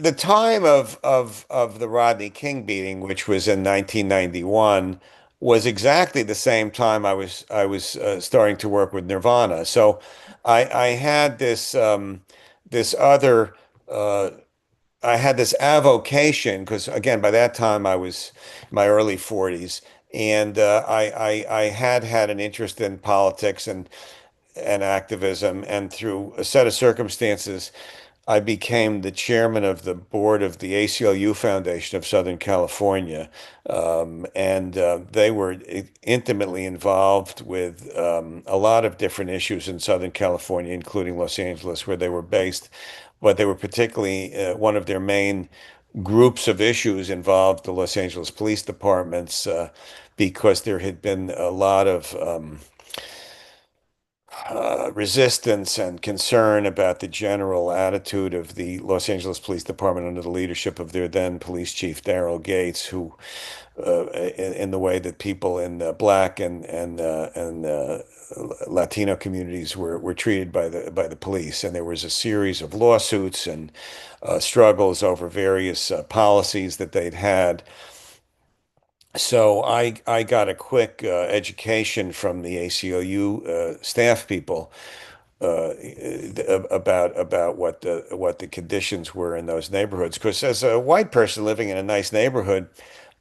the time of the Rodney King beating, which was in 1991, was exactly the same time I was starting to work with Nirvana. So I had this other uh, I had this avocation because again by that time I was in my early 40s, and I had had an interest in politics and activism, and through a set of circumstances, I became the chairman of the board of the ACLU Foundation of Southern California. And they were intimately involved with a lot of different issues in Southern California, including Los Angeles, where they were based. But they were particularly one of their main groups of issues involved the Los Angeles police departments, because there had been a lot of resistance and concern about the general attitude of the Los Angeles Police Department under the leadership of their then police chief, Daryl Gates, who, in the way that people in Black and Latino communities were treated by the police, and there was a series of lawsuits and struggles over various policies that they'd had. So I got a quick education from the ACLU staff people about what the conditions were in those neighborhoods. Because as a white person living in a nice neighborhood,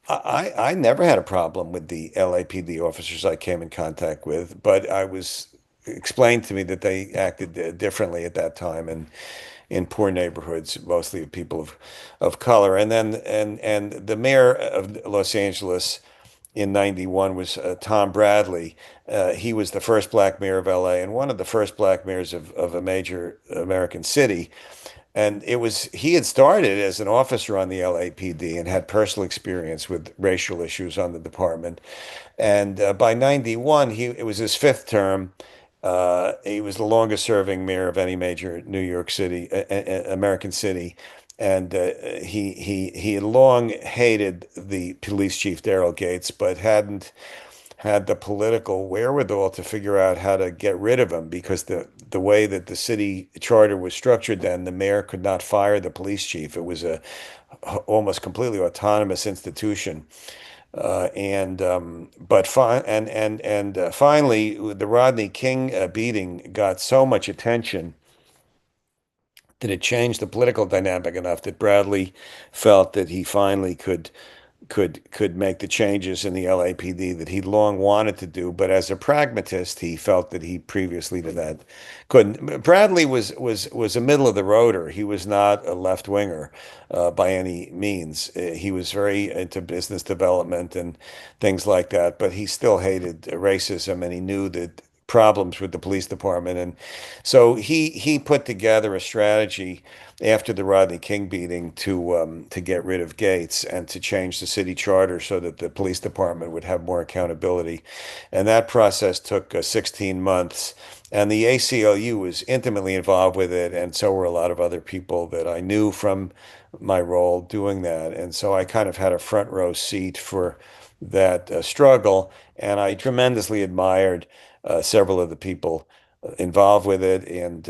I never had a problem with the LAPD officers I came in contact with, but I was explained to me that they acted differently at that time and in poor neighborhoods, mostly of people of color. And then and the mayor of Los Angeles in 91 was Tom Bradley. He was the first black mayor of LA and one of the first black mayors of a major American city. And he had started as an officer on the LAPD and had personal experience with racial issues on the department. And by 91, it was his fifth term. He was the longest serving mayor of any major New York City, American city. And he had long hated the police chief, Daryl Gates, but hadn't had the political wherewithal to figure out how to get rid of him because the way that the city charter was structured then, the mayor could not fire the police chief. It was a almost completely autonomous institution. And but fi and Finally, the Rodney King beating got so much attention that it changed the political dynamic enough that Bradley felt that he finally could make the changes in the LAPD that he'd long wanted to do, but as a pragmatist, he felt that he previously to that couldn't. Bradley was a middle of the roader. He was not a left winger by any means. He was very into business development and things like that, but he still hated racism, and he knew that problems with the police department. And so he put together a strategy after the Rodney King beating to get rid of Gates and to change the city charter so that the police department would have more accountability. And that process took 16 months. And the ACLU was intimately involved with it, and so were a lot of other people that I knew from my role doing that. And so I kind of had a front row seat for that struggle, and I tremendously admired several of the people involved with it, and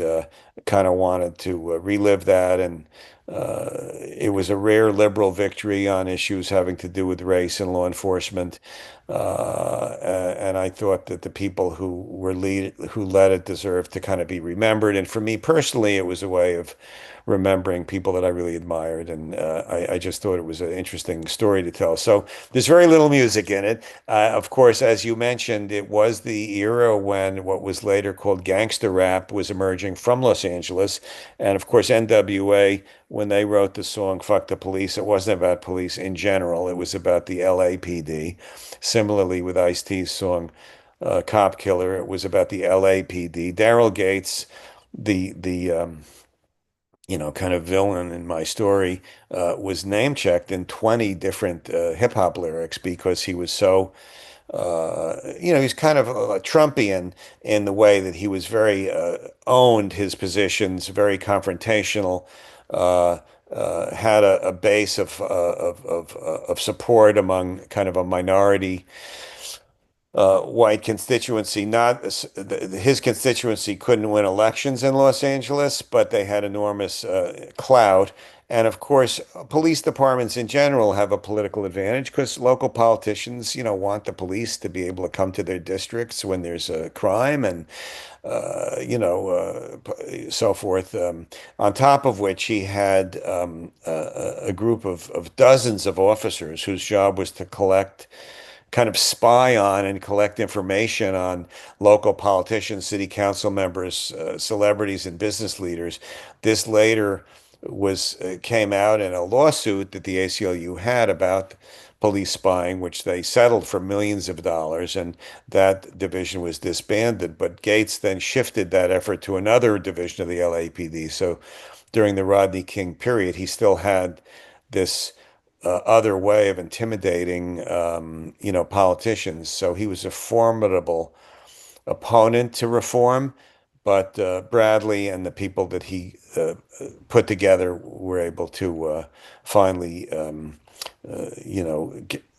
kind of wanted to relive that. And it was a rare liberal victory on issues having to do with race and law enforcement. And I thought that the people who led it deserved to kind of be remembered. And for me personally, it was a way of remembering people that I really admired. And I just thought it was an interesting story to tell. So there's very little music in it. Of course, as you mentioned, it was the era when what was later called gangster rap was emerging from Los Angeles. And of course, NWA, when they wrote the song Fuck the Police, it wasn't about police in general. It was about the LAPD. Similarly, with Ice-T's song Cop Killer, it was about the LAPD. Daryl Gates, the kind of villain in my story, was name checked in 20 different hip hop lyrics because he was so, he's kind of a Trumpian in the way that he was very, owned his positions, very confrontational, had a base of support among kind of a minority white constituency. Not his constituency couldn't win elections in Los Angeles, but they had enormous clout. And of course, police departments in general have a political advantage because local politicians, want the police to be able to come to their districts when there's a crime and, so forth. On top of which, he had a group of dozens of officers whose job was to collect, kind of spy on and collect information on local politicians, city council members, celebrities, and business leaders. This later was came out in a lawsuit that the ACLU had about police spying, which they settled for millions of dollars, and that division was disbanded. But Gates then shifted that effort to another division of the LAPD. So during the Rodney King period, he still had this other way of intimidating, politicians. So he was a formidable opponent to reform, but Bradley and the people that he put together were able to finally,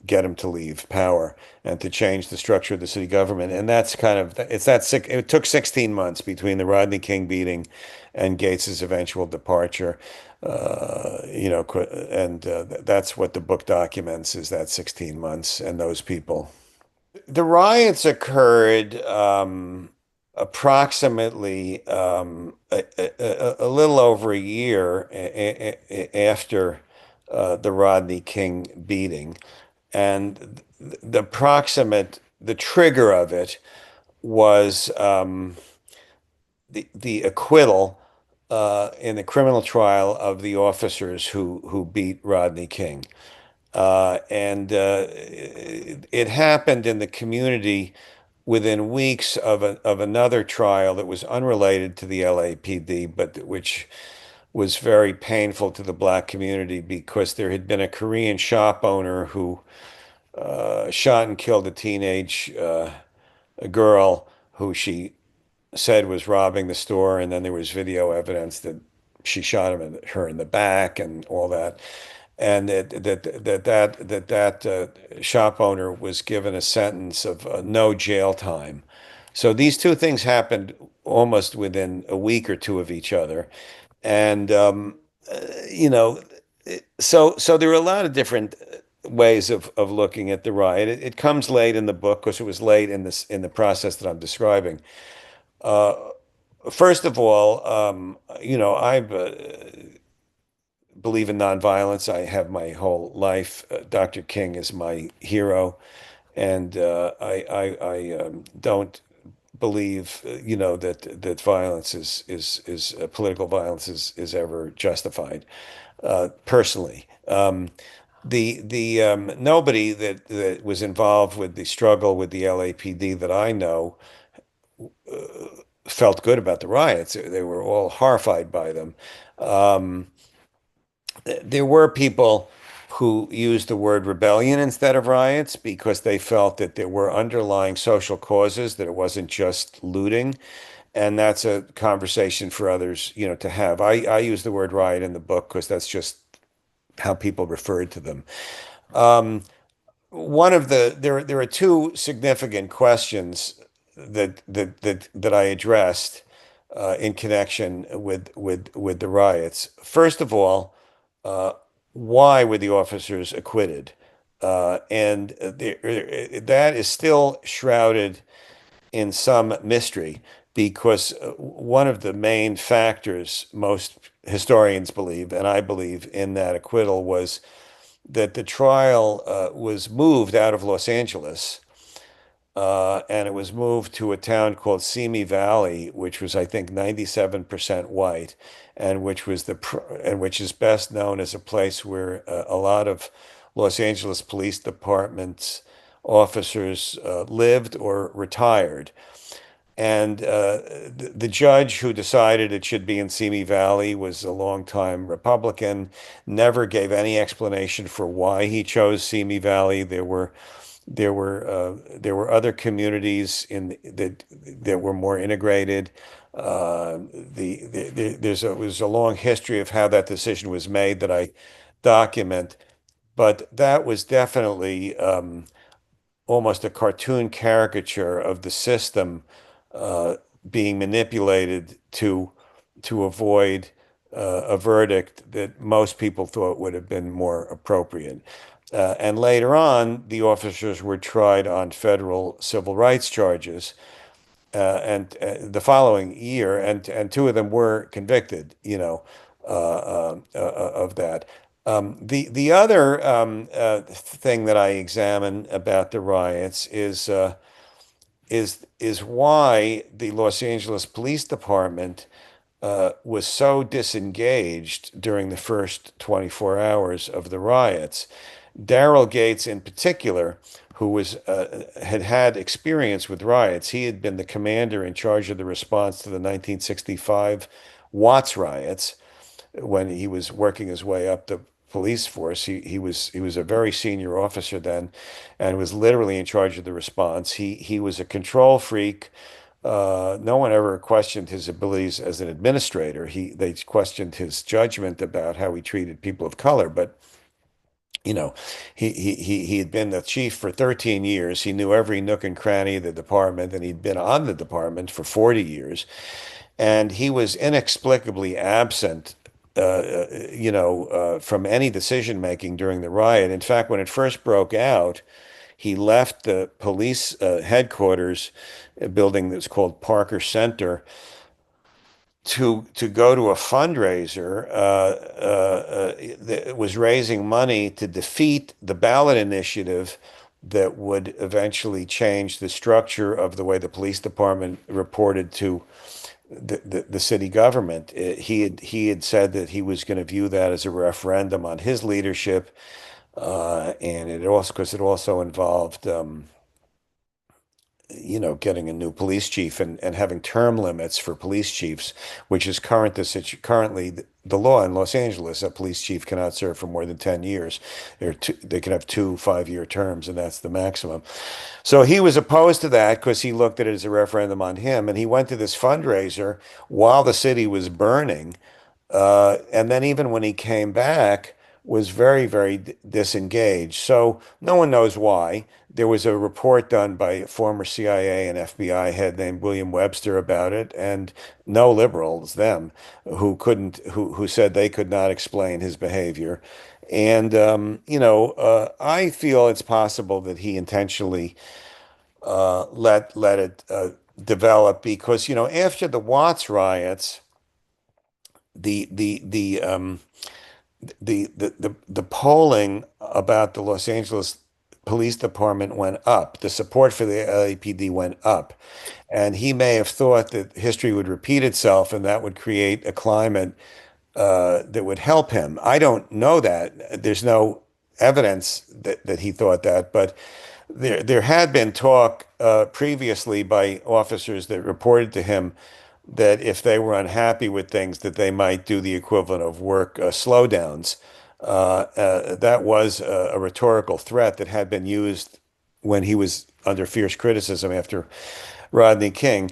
get him to leave power and to change the structure of the city government. And that's kind of it's that sick. It took 16 months between the Rodney King beating and Gates's eventual departure. And that's what the book documents is that 16 months and those people. The riots occurred approximately a little over a year after the Rodney King beating. And the trigger of it was the acquittal in the criminal trial of the officers who beat Rodney King. And it happened in the community within weeks of another trial that was unrelated to the LAPD, but which was very painful to the black community because there had been a Korean shop owner who shot and killed a teenage a girl who she said was robbing the store, and then there was video evidence that she shot her in the back and all that, and that shop owner was given a sentence of no jail time. So these two things happened almost within a week or two of each other, and uh, you know, so there are a lot of different ways of looking at the riot. It comes late in the book because it was late in the process that I'm describing. Uh, First of all, I believe in nonviolence. I have my whole life. Dr. King is my hero, and I don't believe, that violence is political violence is ever justified. Personally, the nobody that was involved with the struggle with the LAPD that I know felt good about the riots. They were all horrified by them. Um, there were people who used the word rebellion instead of riots because they felt that there were underlying social causes, that it wasn't just looting. And that's a conversation for others, to have. I use the word riot in the book because that's just how people referred to them. Um, One of there are two significant questions that I addressed in connection with the riots. First of all, uh, why were the officers acquitted? That is still shrouded in some mystery because one of the main factors most historians believe, and I believe in that acquittal, was that the trial was moved out of Los Angeles, and it was moved to a town called Simi Valley, which was, I think, 97% white, and which is best known as a place where a lot of Los Angeles Police Department's officers lived or retired. And the judge who decided it should be in Simi Valley was a longtime Republican, never gave any explanation for why he chose Simi Valley. There were other communities that were more integrated. There's a long history of how that decision was made that I document, but that was definitely almost a cartoon caricature of the system uh, being manipulated to avoid a verdict that most people thought would have been more appropriate. And later on, the officers were tried on federal civil rights charges, and the following year, and two of them were convicted, of that. The other thing that I examine about the riots is why the Los Angeles Police Department was so disengaged during the first 24 hours of the riots. Daryl Gates, in particular, who had had experience with riots, he had been the commander in charge of the response to the 1965 Watts riots when he was working his way up the police force. He was a very senior officer then, and was literally in charge of the response. He was a control freak. No one ever questioned his abilities as an administrator. They questioned his judgment about how he treated people of color, but you know, he had been the chief for 13 years. He knew every nook and cranny of the department, and he'd been on the department for 40 years. And he was inexplicably absent, from any decision making during the riot. In fact, when it first broke out, he left the police headquarters, a building that's called Parker Center, to go to a fundraiser that was raising money to defeat the ballot initiative that would eventually change the structure of the way the police department reported to the city government. He had said that he was going to view that as a referendum on his leadership, and it also because it also involved getting a new police chief and having term limits for police chiefs, which is currently the law in Los Angeles. A police chief cannot serve for more than 10 years. They can have two 5-year terms, and that's the maximum. So he was opposed to that because he looked at it as a referendum on him, and he went to this fundraiser while the city was burning. And then even when he came back, was very, very disengaged. So no one knows why. There was a report done by a former CIA and FBI head named William Webster about it, and no liberals, them, who said they could not explain his behavior. And I feel it's possible that he intentionally let it develop because after the Watts riots, the the the um the polling about the Los Angeles Police Department went up. The support for the LAPD went up. And he may have thought that history would repeat itself and that would create a climate that would help him. I don't know that. There's no evidence that he thought that, but there had been talk previously by officers that reported to him that if they were unhappy with things, that they might do the equivalent of work slowdowns. That was a rhetorical threat that had been used when he was under fierce criticism after Rodney King.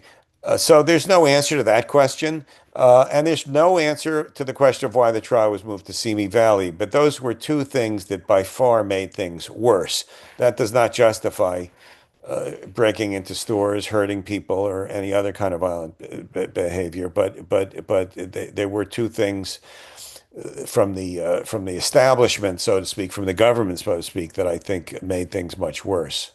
So there's no answer to that question. And there's no answer to the question of why the trial was moved to Simi Valley. But those were two things that by far made things worse. That does not justify breaking into stores, hurting people, or any other kind of violent behavior. But there were two things from the establishment, so to speak, from the government, so to speak, that I think made things much worse.